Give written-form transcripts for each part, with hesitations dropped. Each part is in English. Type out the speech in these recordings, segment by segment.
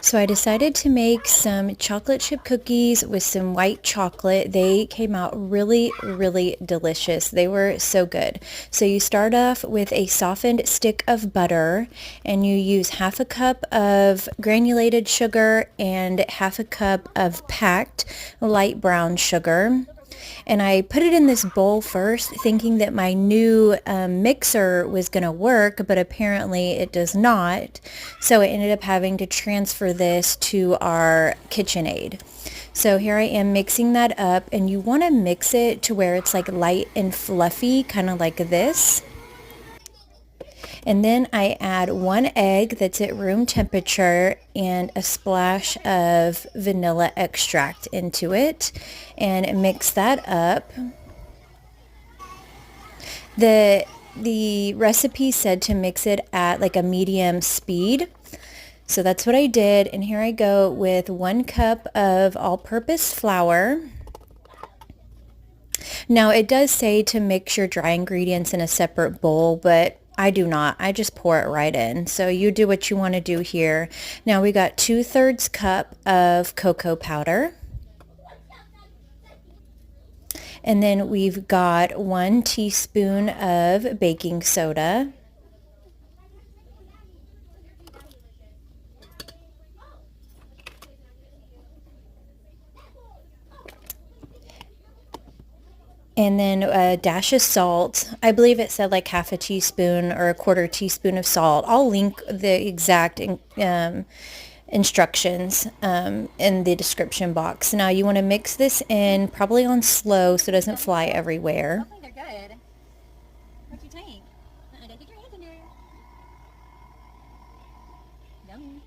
So I decided to make some chocolate chip cookies with some white chocolate. They came out really, really delicious. They were so good. So you start off with a softened stick of butter and you use half a cup of granulated sugar and half a cup of packed light brown sugar. And I put it in this bowl first thinking that my new mixer was going to work, but apparently it does not. So I ended up having to transfer this to our KitchenAid. So here I am mixing that up, and you want to mix it to where it's like light and fluffy, kind of like this. And then I add one egg that's at room temperature and a splash of vanilla extract into it and mix that up. The recipe said to mix it at like a medium speed. So that's what I did. And here I go with 1 cup of all-purpose flour. Now it does say to mix your dry ingredients in a separate bowl, but I do not. I just pour it right in. So you do what you want to do here. Now we got 2/3 cup of cocoa powder. And then we've got 1 teaspoon of baking soda. And then a dash of salt. I believe it said like half a teaspoon or a 1/4 teaspoon of salt. I'll link the exact instructions in the description box. Now you want to mix this in probably on slow so it doesn't fly everywhere. I think they're good. What do you think? Don't get your hands in there. Yummy.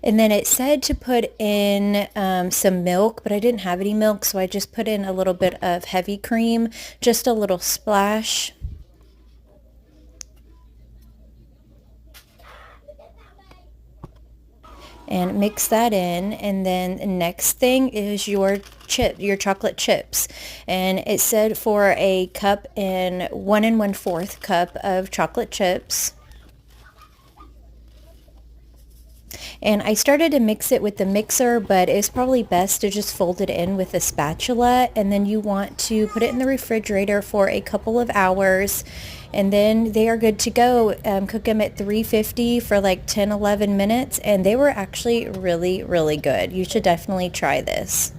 And then it said to put in some milk, but I didn't have any milk, so I just put in a little bit of heavy cream, just a little splash. And mix that in, and then the next thing is your chocolate chips. And it said for a cup and 1 1/4 cup of chocolate chips. And I started to mix it with the mixer, but it's probably best to just fold it in with a spatula. And then you want to put it in the refrigerator for a couple of hours. And then they are good to go. Cook them at 350 for like 10, 11 minutes. And they were actually really, really good. You should definitely try this.